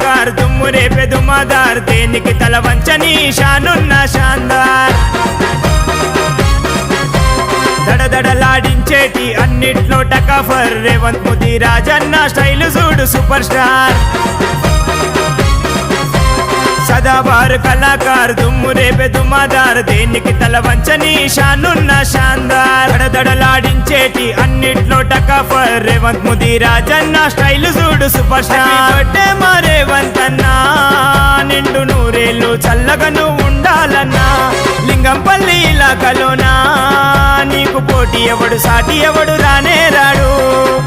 కళాకార్ దుమ్ము రేపే దుమాదార్ దేనికి తల వంచని షానున్న శాందార్ దడదడలాడించేటి అన్నిట్లో టకాఫర్ రేవంత్ మోదీ రాజన్న స్టైల్ చూడు సూపర్ స్టార్ సదాబార్ కళాకార్ దుమ్ము రేపే దుమాదార్ దేనికి తల వంచని షానున్న శాందార్ దడదడలాడించేటి అన్నిట్లో టకాఫర్ రేవంత్ మోదీ రాజన్న స్టైల్ చూడు సూపర్ స్టార్ మా రేవంత్ అన్నా నిండు నూరేళ్ళు చల్లగను ఉండాలన్నా లింగంపల్లి ఇలాకలోనా నీకు పోటీ ఎవడు సాటి ఎవడు రానే రాడు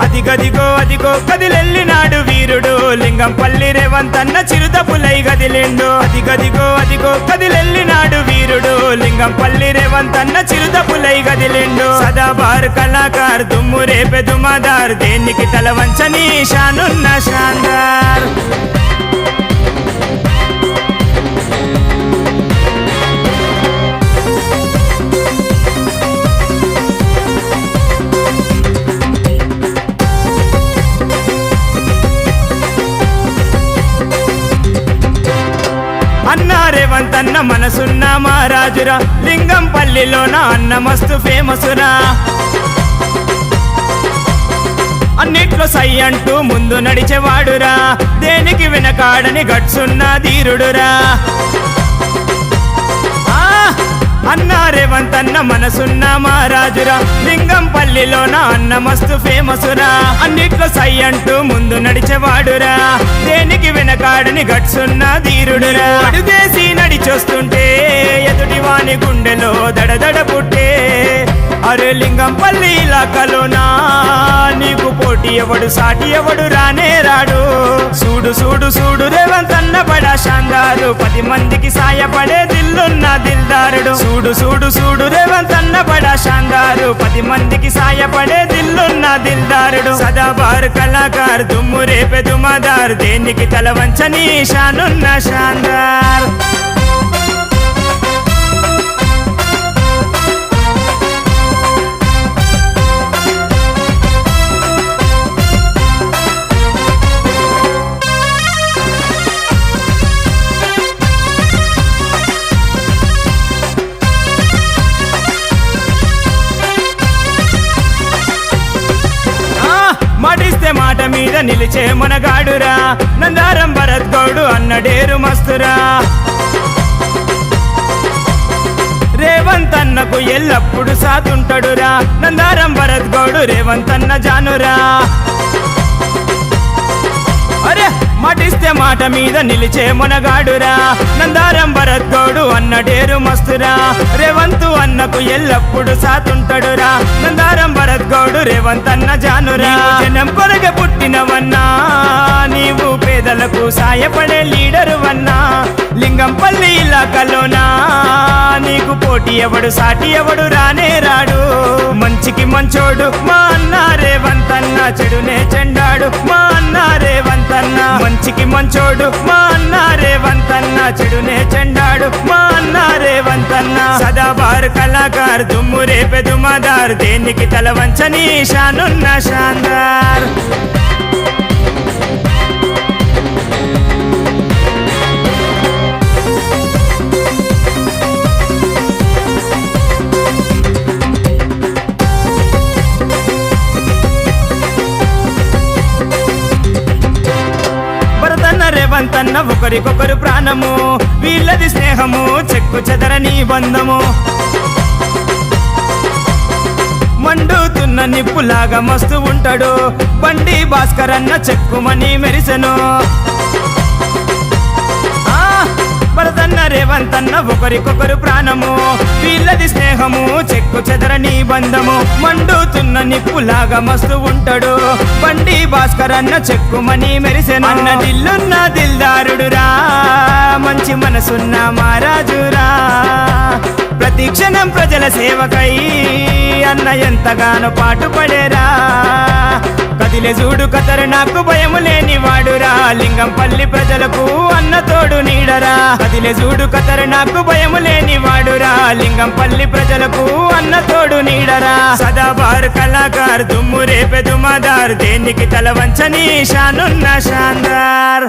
అదిగదిగో అదిగో కదిలెళ్ళినాడు వీరుడు లింగంపల్లి రేవంత్ అన్న చిరుతపులై గదిలిండు అదిగదిగో అదిగో కదిలెళ్ళినాడు వీరుడు లింగంపల్లి రేవంత్ అన్న చిరుతపులై గదిలిండు సదాబార్ కళాకార్ దుమ్ము రేపే దుమాదార్ దేనికి తల వంచని షానున్న శాందార్ అన్నా రేవంత్ అన్న మనసున్న మహారాజురా లింగంపల్లిలోన అన్న మస్తు ఫేమసురా అన్నిట్లో సై అంటూ ముందు నడిచేవాడురా దేనికి వెనకాడని గట్సున్న ధీరుడురా అన్నా రేవంత్ అన్న మనసున్న మహారాజురా లింగంపల్లిలోన అన్న మస్తు ఫేమసురా అన్నిట్లో సై అంటూ ముందు నడిచేవాడురా దేనికి వెనకాడని గట్సున్న ధీరుడురా అడుగేసి నడిచొస్తుంటే ఎదుటి వాని గుండెలో దడదడ పుట్టే అరే లింగంపల్లి ఇలాకలోనా నీకు పోటీ ఎవడు సాటి ఎవడు రానే రాడు చూడు చూడు చూడు రేవంత్ అన్న బడా శాందారు 10 మందికి సాయపడే దిల్లున్న దిల్దారుడు చూడు చూడు చూడు రేవంత్ అన్న బడా శాందారు 10 మందికి సాయపడే దిల్లున్న దిల్దారుడు సదాబార్ కళాకార్ దుమ్ము రేపే దుమాదార్ దేనికి తల వంచని షానున్న శాందార్ మాటిస్తే మాట మీద నిలిచే మనగాడురా నందారం భరత్ గౌడు అన్నడేరు మస్తురా రేవంత్ అన్నకు ఎల్లప్పుడు సాతుంటడురా నందారం భరత్ గౌడు రేవంత్ అన్న జానురా అరే మాటిస్తే మాట మీద నిలిచే మనగాడురా నందారం భరత్ గౌడు అన్నడేరు మస్తురా రేవంత్ అన్నకు ఎల్లప్పుడు సాతుంటడురా నందారం భరత్ గౌడు రేవంత్ అన్న జానురా జనం కొరగ పుట్టినవన్నా నీవు పేదలకు సాయపడే లీడరు వన్నా లింగంపల్లి ఇలాకలోనా నీకు పోటీ ఎవడు సాటి ఎవడు రానే రాడు మంచికి మంచోడు మా అన్న రేవంత్ అన్న చెడునే చెండాడు మా అన్న రేవంత్ అన్న మంచికి మంచోడు మా అన్న రేవంత్ అన్న చెడునే చెండాడు మా అన్న రేవంత్ అన్న సదాబార్ కళాకార్ దుమ్ము రేపే దుమాదార్ దేనికి తల వంచని షానున్న శాందార్ రేవంత్ అన్న ఒకరికొకరు ప్రాణము వీళ్ళది స్నేహము చెక్కు చెదరని బంధము మండుతున్న నిప్పులాగా మస్తు ఉంటాడు బండి భాస్కర్ అన్న చెక్కుమని మెరిసెను భరతన్న రేవంత్ అన్న ఒకరికొకరు ప్రాణము వీళ్ళది స్నేహము చెక్కు చెదరని బంధము మండుతున్న నిప్పులాగా మస్తు ఉంటాడు బండి భాస్కర్ అన్న చెక్కుమని మెరిసెను అన్న దిల్లున్న దిల్దారుడురా మంచి మనసున్న మహారాజురా ప్రతి క్షణం ప్రజల సేవకై అన్న ఎంతగానో పాటుపడేరా కదిలే చూడు కతరు నాకు భయము లేని వాడురా లింగంపల్లి ప్రజలకు అన్న తోడు నీడరా కదిలే చూడు కతరు నాకు భయము లేని వాడురా లింగంపల్లి ప్రజలకు అన్న తోడు నీడరా సదాబార్ కళాకార్ దుమ్ము రేపే దుమాదార్ దేనికి తల వంచని షానున్న శాందార్